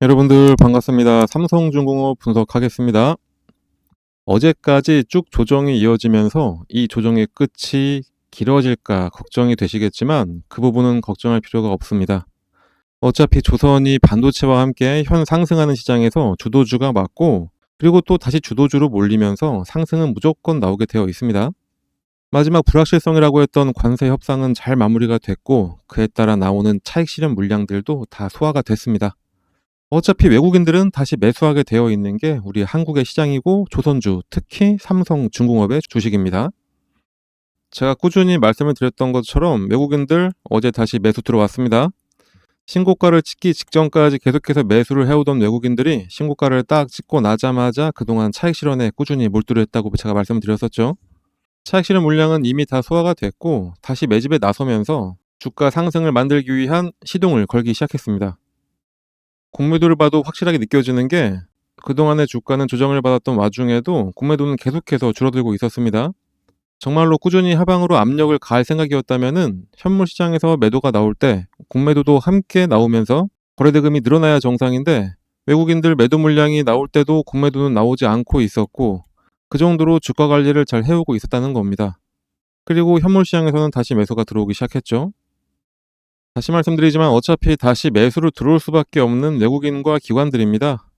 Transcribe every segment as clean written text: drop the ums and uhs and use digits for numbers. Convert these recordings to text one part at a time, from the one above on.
여러분들 반갑습니다. 삼성중공업 분석하겠습니다. 어제까지 쭉 조정이 이어지면서 이 조정의 끝이 길어질까 걱정이 되시겠지만 그 부분은 걱정할 필요가 없습니다. 어차피 조선이 반도체와 함께 현 상승하는 시장에서 주도주가 맞고, 그리고 또 다시 주도주로 몰리면서 상승은 무조건 나오게 되어 있습니다. 마지막 불확실성이라고 했던 관세 협상은 잘 마무리가 됐고, 그에 따라 나오는 차익 실현 물량들도 다 소화가 됐습니다. 어차피 외국인들은 다시 매수하게 되어 있는 게 우리 한국의 시장이고, 조선주, 특히 삼성중공업의 주식입니다. 제가 꾸준히 말씀을 드렸던 것처럼 외국인들 어제 다시 매수 들어왔습니다. 신고가를 찍기 직전까지 계속해서 매수를 해오던 외국인들이 신고가를 딱 찍고 나자마자 그동안 차익 실현에 꾸준히 몰두를 했다고 제가 말씀드렸었죠. 차익 실현 물량은 이미 다 소화가 됐고, 다시 매집에 나서면서 주가 상승을 만들기 위한 시동을 걸기 시작했습니다. 공매도를 봐도 확실하게 느껴지는 게, 그동안의 주가는 조정을 받았던 와중에도 공매도는 계속해서 줄어들고 있었습니다. 정말로 꾸준히 하방으로 압력을 가할 생각이었다면은 현물 시장에서 매도가 나올 때 공매도도 함께 나오면서 거래대금이 늘어나야 정상인데, 외국인들 매도 물량이 나올 때도 공매도는 나오지 않고 있었고, 그 정도로 주가 관리를 잘 해오고 있었다는 겁니다. 그리고 현물 시장에서는 다시 매수가 들어오기 시작했죠. 다시 말씀드리지만 어차피 다시 매수로 들어올 수밖에 없는 외국인과 기관들입니다.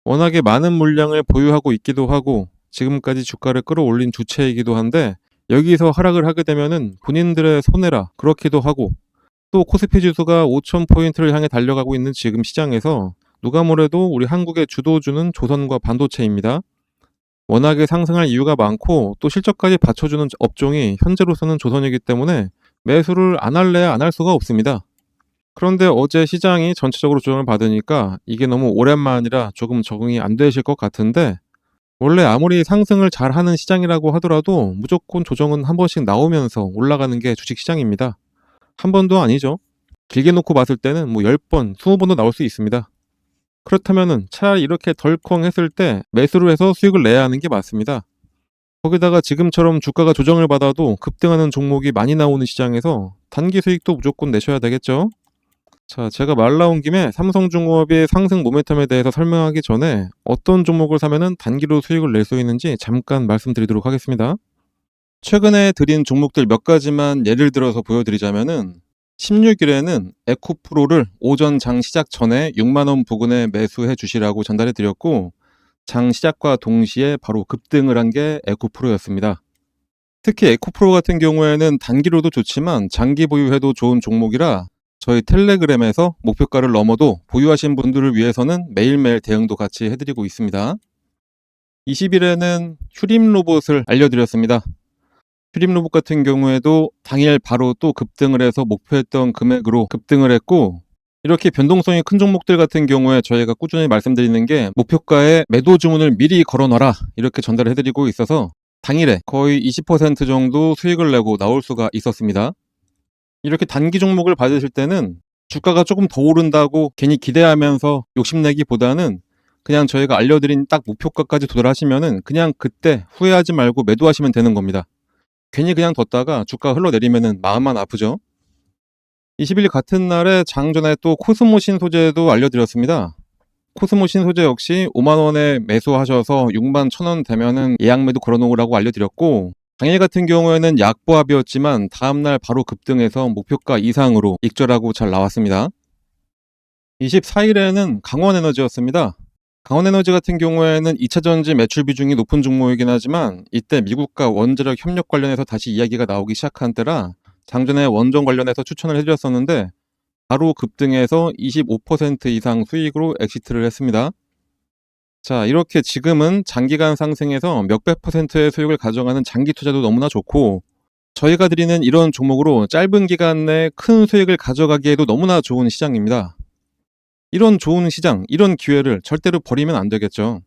워낙에 많은 물량을 보유하고 있기도 하고 지금까지 주가를 끌어올린 주체이기도 한데, 여기서 하락을 하게 되면은 본인들의 손해라 그렇기도 하고, 또 코스피 지수가 5,000포인트를 향해 달려가고 있는 지금 시장에서 누가 뭐래도 우리 한국의 주도주는 조선과 반도체입니다. 워낙에 상승할 이유가 많고 또 실적까지 받쳐주는 업종이 현재로서는 조선이기 때문에 매수를 안 할래야 안 할 수가 없습니다. 그런데 어제 시장이 전체적으로 조정을 받으니까 이게 너무 오랜만이라 조금 적응이 안 되실 것 같은데, 원래 아무리 상승을 잘하는 시장이라고 하더라도 무조건 조정은 한 번씩 나오면서 올라가는 게 주식시장입니다. 한 번도 아니죠. 길게 놓고 봤을 때는 뭐 10번, 20번도 나올 수 있습니다. 그렇다면은 차라리 이렇게 덜컹 했을 때 매수를 해서 수익을 내야 하는 게 맞습니다. 거기다가 지금처럼 주가가 조정을 받아도 급등하는 종목이 많이 나오는 시장에서 단기 수익도 무조건 내셔야 되겠죠. 자, 제가 말 나온 김에 삼성중공업의 상승 모멘텀에 대해서 설명하기 전에 어떤 종목을 사면은 단기로 수익을 낼 수 있는지 잠깐 말씀드리도록 하겠습니다. 최근에 드린 종목들 몇 가지만 예를 들어서 보여드리자면은, 16일에는 에코프로를 오전 장 시작 전에 6만원 부근에 매수해 주시라고 전달해 드렸고, 장 시작과 동시에 바로 급등을 한 게 에코프로였습니다. 특히 에코프로 같은 경우에는 단기로도 좋지만 장기 보유해도 좋은 종목이라 저희 텔레그램에서 목표가를 넘어도 보유하신 분들을 위해서는 매일매일 대응도 같이 해드리고 있습니다. 20일에는 휴림 로봇을 알려드렸습니다. 휴림 로봇 같은 경우에도 당일 바로 또 급등을 해서 목표했던 금액으로 급등을 했고, 이렇게 변동성이 큰 종목들 같은 경우에 저희가 꾸준히 말씀드리는 게 목표가에 매도 주문을 미리 걸어놔라 이렇게 전달을 해드리고 있어서 당일에 거의 20% 정도 수익을 내고 나올 수가 있었습니다. 이렇게 단기 종목을 받으실 때는 주가가 조금 더 오른다고 괜히 기대하면서 욕심내기보다는 그냥 저희가 알려드린 딱 목표가까지 도달하시면은 그냥 그때 후회하지 말고 매도하시면 되는 겁니다. 괜히 그냥 뒀다가 주가 흘러내리면은 마음만 아프죠. 20일 같은 날에 장전에 또 코스모 신소재도 알려드렸습니다. 코스모 신소재 역시 5만원에 매수하셔서 6만 1,000원 되면은 예약 매도 걸어놓으라고 알려드렸고, 당일 같은 경우에는 약보합이었지만 다음날 바로 급등해서 목표가 이상으로 익절하고 잘 나왔습니다. 24일에는 강원에너지였습니다. 강원에너지 같은 경우에는 2차전지 매출 비중이 높은 종목이긴 하지만 이때 미국과 원자력 협력 관련해서 다시 이야기가 나오기 시작한 때라 장전에 원전 관련해서 추천을 해드렸었는데, 바로 급등해서 25% 이상 수익으로 엑시트를 했습니다. 자, 이렇게 지금은 장기간 상승해서 몇백 %의 수익을 가져가는 장기 투자도 너무나 좋고, 저희가 드리는 이런 종목으로 짧은 기간 내에 큰 수익을 가져가기에도 너무나 좋은 시장입니다. 이런 좋은 시장, 이런 기회를 절대로 버리면 안 되겠죠.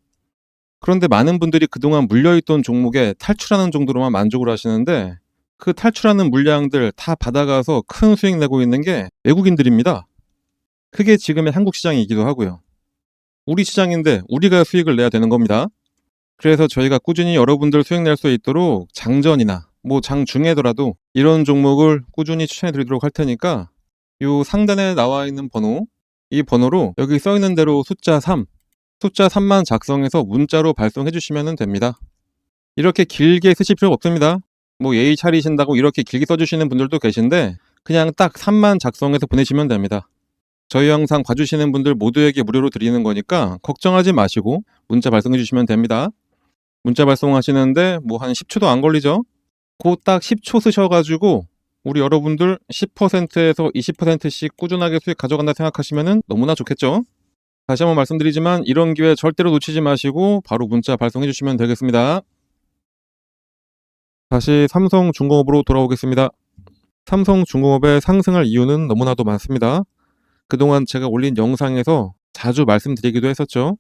그런데 많은 분들이 그동안 물려있던 종목에 탈출하는 정도로만 만족을 하시는데, 그 탈출하는 물량들 다 받아가서 큰 수익 내고 있는 게 외국인들입니다. 그게 지금의 한국 시장이기도 하고요. 우리 시장인데 우리가 수익을 내야 되는 겁니다. 그래서 저희가 꾸준히 여러분들 수익 낼 수 있도록 장전이나 뭐 장중에더라도 이런 종목을 꾸준히 추천해 드리도록 할 테니까 요 상단에 나와 있는 번호, 이 번호로 여기 써 있는 대로 숫자 3만 작성해서 문자로 발송해 주시면 됩니다. 이렇게 길게 쓰실 필요가 없습니다. 뭐 예의 차리신다고 이렇게 길게 써주시는 분들도 계신데 그냥 딱 3만 작성해서 보내시면 됩니다. 저희 영상 봐주시는 분들 모두에게 무료로 드리는 거니까 걱정하지 마시고 문자 발송해 주시면 됩니다. 문자 발송하시는데 뭐 한 10초도 안 걸리죠? 그 딱 10초 쓰셔가지고 우리 여러분들 10%에서 20%씩 꾸준하게 수익 가져간다 생각하시면 너무나 좋겠죠? 다시 한번 말씀드리지만 이런 기회 절대로 놓치지 마시고 바로 문자 발송해 주시면 되겠습니다. 다시 삼성중공업으로 돌아오겠습니다. 삼성중공업의 상승할 이유는 너무나도 많습니다. 그동안 제가 올린 영상에서 자주 말씀드리기도 했었죠.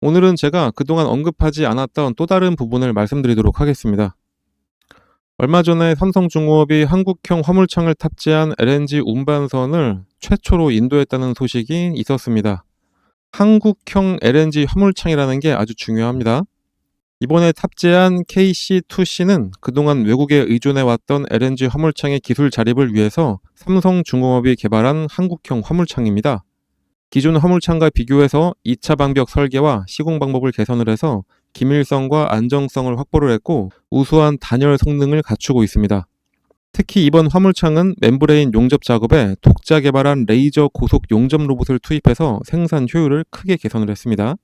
오늘은 제가 그동안 언급하지 않았던 또 다른 부분을 말씀드리도록 하겠습니다. 얼마 전에 삼성중공업이 한국형 화물창을 탑재한 LNG 운반선을 최초로 인도했다는 소식이 있었습니다. 한국형 LNG 화물창이라는 게 아주 중요합니다. 이번에 탑재한 KC2C는 그동안 외국에 의존해왔던 LNG 화물창의 기술 자립을 위해서 삼성중공업이 개발한 한국형 화물창입니다. 기존 화물창과 비교해서 2차 방벽 설계와 시공 방법을 개선을 해서 기밀성과 안정성을 확보를 했고 우수한 단열 성능을 갖추고 있습니다. 특히 이번 화물창은 멤브레인 용접 작업에 독자 개발한 레이저 고속 용접 로봇을 투입해서 생산 효율을 크게 개선을 했습니다.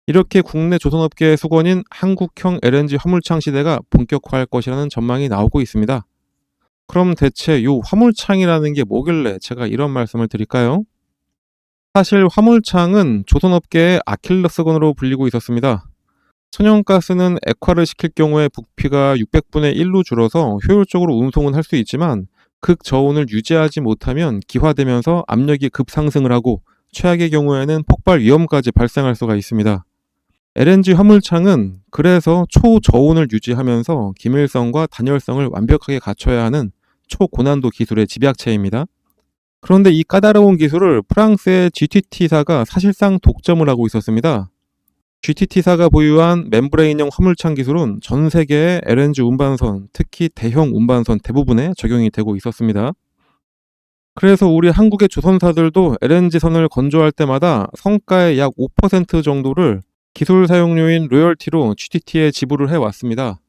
이렇게 국내 조선업계의 수건인 한국형 LNG 화물창 시대가 본격화할 것이라는 전망이 나오고 있습니다. 그럼 대체 이 화물창이라는 게 뭐길래 제가 이런 말씀을 드릴까요? 사실 화물창은 조선업계의 아킬레스건으로 불리고 있었습니다. 천연가스는 액화를 시킬 경우에 부피가 600분의 1로 줄어서 효율적으로 운송은 할 수 있지만 극저온을 유지하지 못하면 기화되면서 압력이 급상승을 하고 최악의 경우에는 폭발 위험까지 발생할 수가 있습니다. LNG 화물창은 그래서 초저온을 유지하면서 기밀성과 단열성을 완벽하게 갖춰야 하는 초고난도 기술의 집약체입니다. 그런데 이 까다로운 기술을 프랑스의 GTT사가 사실상 독점을 하고 있었습니다. GTT사가 보유한 멤브레인형 화물창 기술은 전 세계의 LNG 운반선, 특히 대형 운반선 대부분에 적용이 되고 있었습니다. 그래서 우리 한국의 조선사들도 LNG선을 건조할 때마다 성가의 약 5% 정도를 기술 사용료인 로열티로 GTT에 지불을 해왔습니다.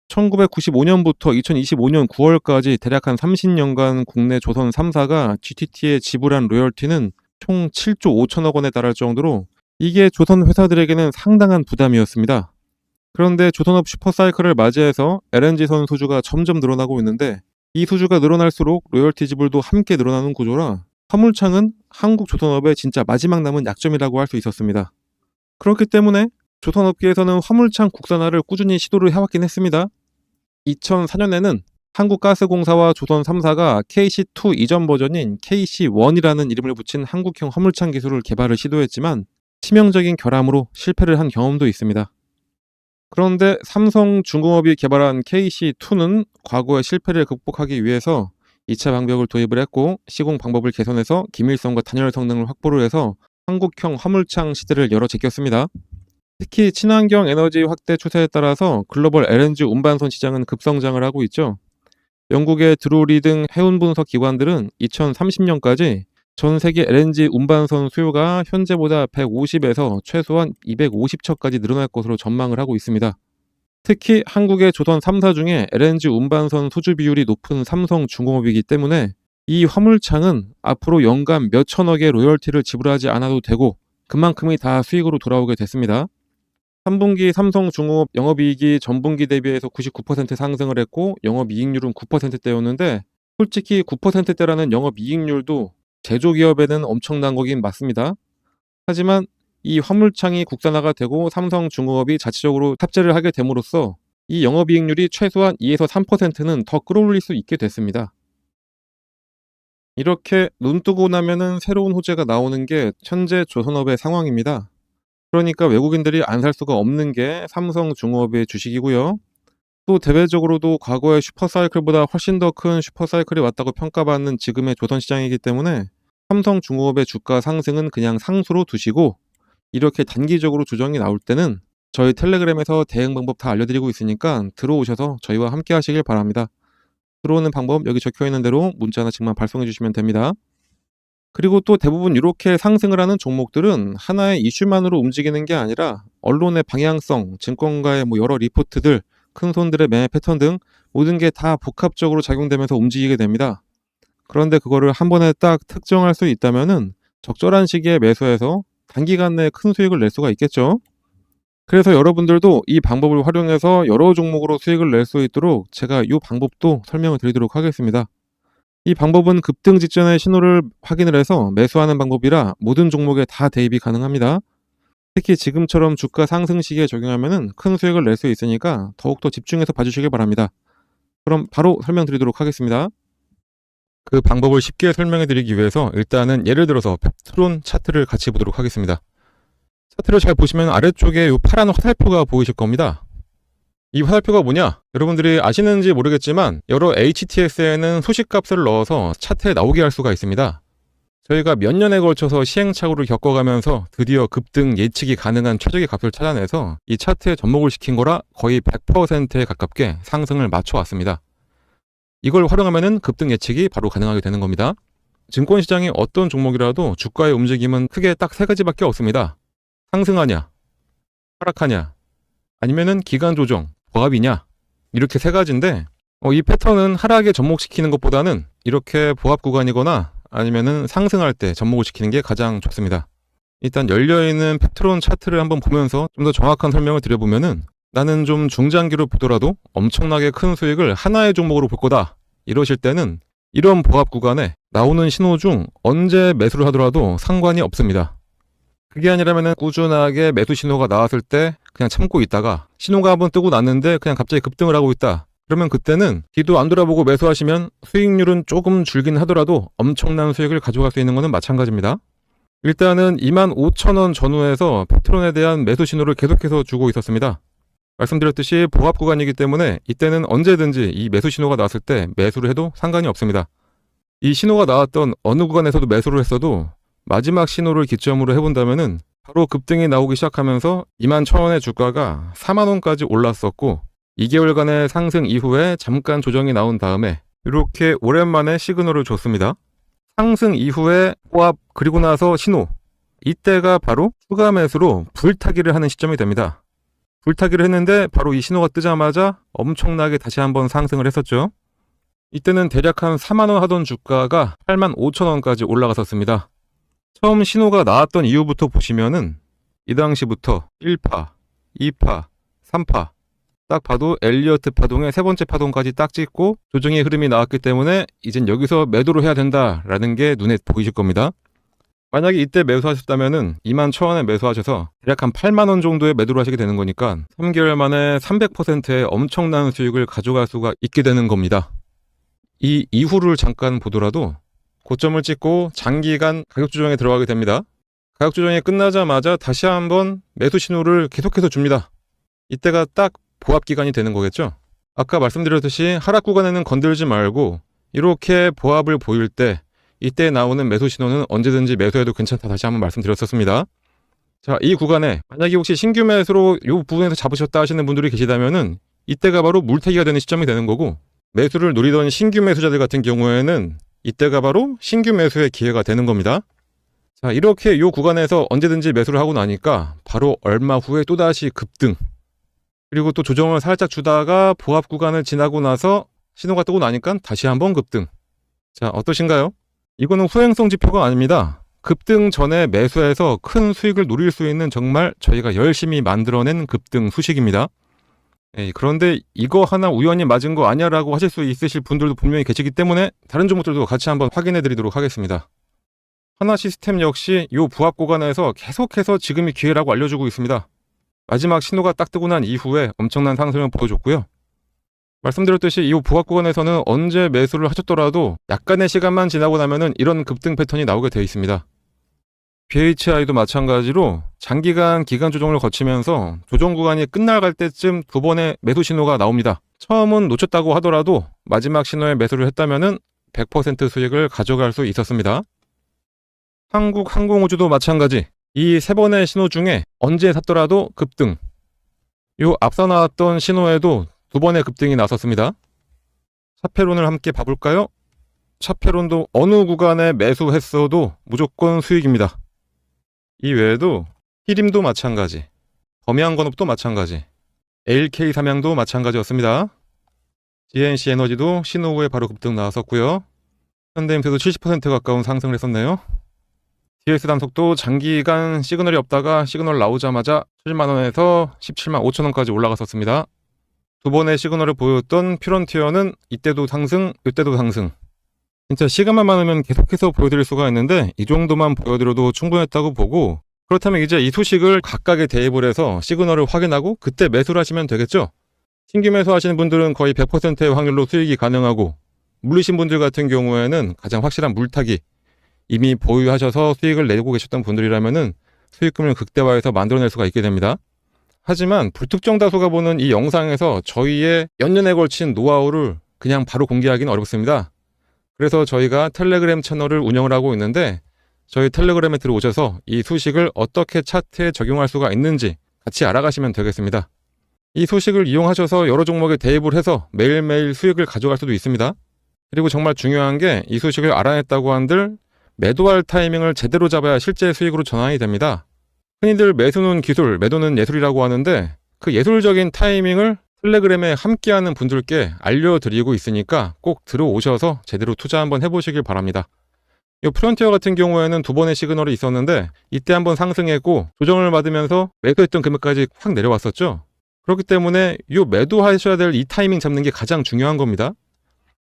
1995년부터 2025년 9월까지 대략 한 30년간 국내 조선 3사가 GTT에 지불한 로열티는 총 7조 5천억 원에 달할 정도로 이게 조선 회사들에게는 상당한 부담이었습니다. 그런데 조선업 슈퍼사이클을 맞이해서 LNG선 수주가 점점 늘어나고 있는데 이 수주가 늘어날수록 로열티 지불도 함께 늘어나는 구조라 화물창은 한국 조선업의 진짜 마지막 남은 약점이라고 할 수 있었습니다. 그렇기 때문에 조선업계에서는 화물창 국산화를 꾸준히 시도를 해왔긴 했습니다. 2004년에는 한국가스공사와 조선 3사가 KC2 이전 버전인 KC1이라는 이름을 붙인 한국형 화물창 기술을 개발을 시도했지만 치명적인 결함으로 실패를 한 경험도 있습니다. 그런데 삼성중공업이 개발한 KC2는 과거의 실패를 극복하기 위해서 2차 방벽을 도입을 했고 시공 방법을 개선해서 기밀성과 단열 성능을 확보를 해서 한국형 화물창 시대를 열어제꼈습니다. 특히 친환경 에너지 확대 추세에 따라서 글로벌 LNG 운반선 시장은 급성장을 하고 있죠. 영국의 드루리 등 해운 분석 기관들은 2030년까지 전 세계 LNG 운반선 수요가 현재보다 150에서 최소한 250척까지 늘어날 것으로 전망을 하고 있습니다. 특히 한국의 조선 3사 중에 LNG 운반선 수주 비율이 높은 삼성중공업이기 때문에 이 화물창은 앞으로 연간 몇 천억의 로열티를 지불하지 않아도 되고 그만큼이 다 수익으로 돌아오게 됐습니다. 3분기 삼성중공업 영업이익이 전분기 대비해서 99% 상승을 했고 영업이익률은 9%대였는데 솔직히 9%대라는 영업이익률도 제조기업에는 엄청난 거긴 맞습니다. 하지만 이 화물창이 국산화가 되고 삼성중공업이 자체적으로 탑재를 하게 됨으로써 이 영업이익률이 최소한 2에서 3%는 더 끌어올릴 수 있게 됐습니다. 이렇게 눈 뜨고 나면은 새로운 호재가 나오는 게 현재 조선업의 상황입니다. 그러니까 외국인들이 안 살 수가 없는 게 삼성중공업의 주식이고요. 또 대외적으로도 과거의 슈퍼사이클보다 훨씬 더 큰 슈퍼사이클이 왔다고 평가받는 지금의 조선시장이기 때문에 삼성중공업의 주가 상승은 그냥 상수로 두시고 이렇게 단기적으로 조정이 나올 때는 저희 텔레그램에서 대응 방법 다 알려드리고 있으니까 들어오셔서 저희와 함께 하시길 바랍니다. 들어오는 방법 여기 적혀있는 대로 문자나 징만 발송해 주시면 됩니다. 그리고 또 대부분 이렇게 상승을 하는 종목들은 하나의 이슈만으로 움직이는 게 아니라 언론의 방향성, 증권가의 여러 리포트들, 큰 손들의 매매 패턴 등 모든 게 다 복합적으로 작용되면서 움직이게 됩니다. 그런데 그거를 한 번에 딱 특정할 수 있다면은 적절한 시기에 매수해서 단기간 내에 큰 수익을 낼 수가 있겠죠. 그래서 여러분들도 이 방법을 활용해서 여러 종목으로 수익을 낼 수 있도록 제가 이 방법도 설명을 드리도록 하겠습니다. 이 방법은 급등 직전의 신호를 확인을 해서 매수하는 방법이라 모든 종목에 다 대입이 가능합니다. 특히 지금처럼 주가 상승 시기에 적용하면 큰 수익을 낼 수 있으니까 더욱더 집중해서 봐주시길 바랍니다. 그럼 바로 설명드리도록 하겠습니다. 그 방법을 쉽게 설명해 드리기 위해서 일단은 예를 들어서 펩트론 차트를 같이 보도록 하겠습니다. 차트를 잘 보시면 아래쪽에 이 파란 화살표가 보이실 겁니다. 이 화살표가 뭐냐? 여러분들이 아시는지 모르겠지만 여러 HTS에는 소식값을 넣어서 차트에 나오게 할 수가 있습니다. 저희가 몇 년에 걸쳐서 시행착오를 겪어가면서 드디어 급등 예측이 가능한 최적의 값을 찾아내서 이 차트에 접목을 시킨 거라 거의 100%에 가깝게 상승을 맞춰왔습니다. 이걸 활용하면 급등 예측이 바로 가능하게 되는 겁니다. 증권시장의 어떤 종목이라도 주가의 움직임은 크게 딱 세 가지밖에 없습니다. 상승하냐, 하락하냐, 아니면은 기간 조정, 보합이냐, 이렇게 세 가지인데 이 패턴은 하락에 접목시키는 것보다는 이렇게 보합 구간이거나 아니면은 상승할 때 접목을 시키는 게 가장 좋습니다. 일단 열려있는 펩트론 차트를 한번 보면서 좀 더 정확한 설명을 드려보면은 나는 좀 중장기로 보더라도 엄청나게 큰 수익을 하나의 종목으로 볼 거다 이러실 때는 이런 보합 구간에 나오는 신호 중 언제 매수를 하더라도 상관이 없습니다. 그게 아니라면 꾸준하게 매수 신호가 나왔을 때 그냥 참고 있다가 신호가 한번 뜨고 났는데 그냥 갑자기 급등을 하고 있다. 그러면 그때는 뒤도 안 돌아보고 매수하시면 수익률은 조금 줄긴 하더라도 엄청난 수익을 가져갈 수 있는 것은 마찬가지입니다. 일단은 25,000원 전후에서 펩트론에 대한 매수 신호를 계속해서 주고 있었습니다. 말씀드렸듯이 보합 구간이기 때문에 이때는 언제든지 이 매수 신호가 나왔을 때 매수를 해도 상관이 없습니다. 이 신호가 나왔던 어느 구간에서도 매수를 했어도 마지막 신호를 기점으로 해본다면은 바로 급등이 나오기 시작하면서 21,000원의 주가가 40,000원까지 올랐었고 2개월간의 상승 이후에 잠깐 조정이 나온 다음에 이렇게 오랜만에 시그널을 줬습니다. 상승 이후에 보합 그리고 나서 신호, 이때가 바로 추가 매수로 불타기를 하는 시점이 됩니다. 불타기를 했는데 바로 이 신호가 뜨자마자 엄청나게 다시 한번 상승을 했었죠. 이때는 대략 한 40,000원 하던 주가가 85,000원까지 올라갔었습니다. 처음 신호가 나왔던 이후부터 보시면은 이 당시부터 1파, 2파, 3파 딱 봐도 엘리어트 파동의 세 번째 파동까지 딱 찍고 조정의 흐름이 나왔기 때문에 이젠 여기서 매도를 해야 된다라는 게 눈에 보이실 겁니다. 만약에 이때 매수하셨다면은 21,000원에 매수하셔서 대략 한 80,000원 정도의 매도를 하시게 되는 거니까 3개월 만에 300%의 엄청난 수익을 가져갈 수가 있게 되는 겁니다. 이 이후를 잠깐 보더라도 고점을 찍고 장기간 가격 조정에 들어가게 됩니다. 가격 조정이 끝나자마자 다시 한번 매수 신호를 계속해서 줍니다. 이때가 딱 보합 기간이 되는 거겠죠. 아까 말씀드렸듯이 하락 구간에는 건들지 말고 이렇게 보합을 보일 때 이때 나오는 매수 신호는 언제든지 매수해도 괜찮다 다시 한번 말씀드렸었습니다. 자, 이 구간에 만약에 혹시 신규 매수로 이 부분에서 잡으셨다 하시는 분들이 계시다면은 이때가 바로 물타기가 되는 시점이 되는 거고 매수를 노리던 신규 매수자들 같은 경우에는 이때가 바로 신규 매수의 기회가 되는 겁니다. 자, 이렇게 이 구간에서 언제든지 매수를 하고 나니까 바로 얼마 후에 또다시 급등, 그리고 또 조정을 살짝 주다가 보합 구간을 지나고 나서 신호가 뜨고 나니까 다시 한번 급등. 자, 어떠신가요? 이거는 후행성 지표가 아닙니다. 급등 전에 매수해서 큰 수익을 노릴 수 있는 정말 저희가 열심히 만들어낸 급등 수식입니다. 그런데 이거 하나 우연히 맞은 거 아니야 라고 하실 수 있으실 분들도 분명히 계시기 때문에 다른 종목들도 같이 한번 확인해 드리도록 하겠습니다. 하나시스템 역시 이 부합 구간에서 계속해서 지금이 기회라고 알려주고 있습니다. 마지막 신호가 딱 뜨고 난 이후에 엄청난 상승을 보여줬고요. 말씀드렸듯이 이 부합 구간에서는 언제 매수를 하셨더라도 약간의 시간만 지나고 나면은 이런 급등 패턴이 나오게 되어 있습니다. BHI도 마찬가지로 장기간 기간 조정을 거치면서 조정 구간이 끝나갈 때쯤 두 번의 매수 신호가 나옵니다. 처음은 놓쳤다고 하더라도 마지막 신호에 매수를 했다면은 100% 수익을 가져갈 수 있었습니다. 한국항공우주도 마찬가지. 이 세 번의 신호 중에 언제 샀더라도 급등. 요 앞서 나왔던 신호에도 두 번의 급등이 나섰습니다. 차폐론을 함께 봐볼까요? 차페론도 어느 구간에 매수했어도 무조건 수익입니다. 이 외에도 히림도 마찬가지, 범양건업도 마찬가지, LK 삼양도 마찬가지였습니다. GNC 에너지도 신호 후에 바로 급등 나왔었고요. 현대임수도 70% 가까운 상승을 했었네요. DS 단속도 장기간 시그널이 없다가 시그널 나오자마자 7만원에서 17만 5천원까지 올라갔었습니다. 두 번의 시그널을 보였던 퓨런티어는 이때도 상승, 이때도 상승. 진짜 시간만 많으면 계속해서 보여드릴 수가 있는데 이 정도만 보여드려도 충분했다고 보고, 그렇다면 이제 이 소식을 각각에 대입을 해서 시그널을 확인하고 그때 매수를 하시면 되겠죠. 신규 매수하시는 분들은 거의 100%의 확률로 수익이 가능하고, 물리신 분들 같은 경우에는 가장 확실한 물타기, 이미 보유하셔서 수익을 내고 계셨던 분들이라면은 수익금을 극대화해서 만들어낼 수가 있게 됩니다. 하지만 불특정 다수가 보는 이 영상에서 저희의 몇 년에 걸친 노하우를 그냥 바로 공개하기는 어렵습니다. 그래서 저희가 텔레그램 채널을 운영을 하고 있는데, 저희 텔레그램에 들어오셔서 이 소식을 어떻게 차트에 적용할 수가 있는지 같이 알아가시면 되겠습니다. 이 소식을 이용하셔서 여러 종목에 대입을 해서 매일매일 수익을 가져갈 수도 있습니다. 그리고 정말 중요한 게, 이 소식을 알아냈다고 한들 매도할 타이밍을 제대로 잡아야 실제 수익으로 전환이 됩니다. 흔히들 매수는 기술, 매도는 예술이라고 하는데, 그 예술적인 타이밍을 텔레그램에 함께하는 분들께 알려드리고 있으니까 꼭 들어오셔서 제대로 투자 한번 해보시길 바랍니다. 이 프론티어 같은 경우에는 두 번의 시그널이 있었는데, 이때 한번 상승했고 조정을 받으면서 매수했던 금액까지 확 내려왔었죠. 그렇기 때문에 이 매도하셔야 될 이 타이밍 잡는 게 가장 중요한 겁니다.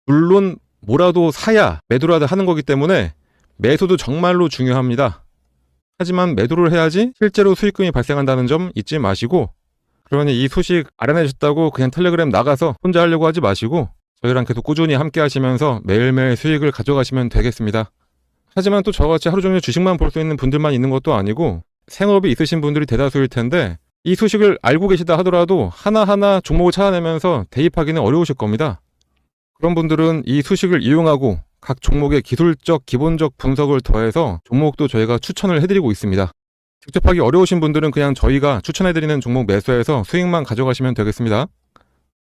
물론 뭐라도 사야 매도라도 하는 거기 때문에 매수도 정말로 중요합니다. 하지만 매도를 해야지 실제로 수익금이 발생한다는 점 잊지 마시고, 그러니 이 소식 알아내셨다고 그냥 텔레그램 나가서 혼자 하려고 하지 마시고 저희랑 계속 꾸준히 함께 하시면서 매일매일 수익을 가져가시면 되겠습니다. 하지만 또 저같이 하루 종일 주식만 볼 수 있는 분들만 있는 것도 아니고 생업이 있으신 분들이 대다수일 텐데, 이 소식을 알고 계시다 하더라도 하나하나 종목을 찾아내면서 대입하기는 어려우실 겁니다. 그런 분들은 이 소식을 이용하고 각 종목의 기술적, 기본적 분석을 더해서 종목도 저희가 추천을 해드리고 있습니다. 직접 하기 어려우신 분들은 그냥 저희가 추천해드리는 종목 매수해서 수익만 가져가시면 되겠습니다.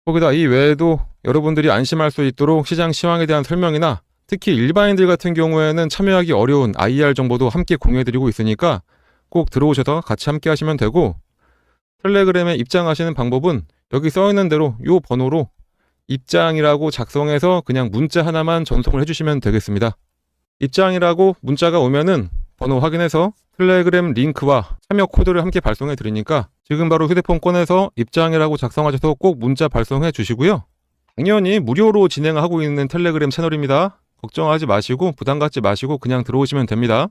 거기다 이 외에도 여러분들이 안심할 수 있도록 시장 시황에 대한 설명이나 특히 일반인들 같은 경우에는 참여하기 어려운 IR 정보도 함께 공유해드리고 있으니까 꼭 들어오셔서 같이 함께 하시면 되고, 텔레그램에 입장하시는 방법은 여기 써있는 대로 이 번호로 입장이라고 작성해서 그냥 문자 하나만 전송을 해주시면 되겠습니다. 입장이라고 문자가 오면은 번호 확인해서 텔레그램 링크와 참여 코드를 함께 발송해 드리니까 지금 바로 휴대폰 꺼내서 입장이라고 작성하셔서 꼭 문자 발송해 주시고요. 당연히 무료로 진행하고 있는 텔레그램 채널입니다. 걱정하지 마시고 부담 갖지 마시고 그냥 들어오시면 됩니다.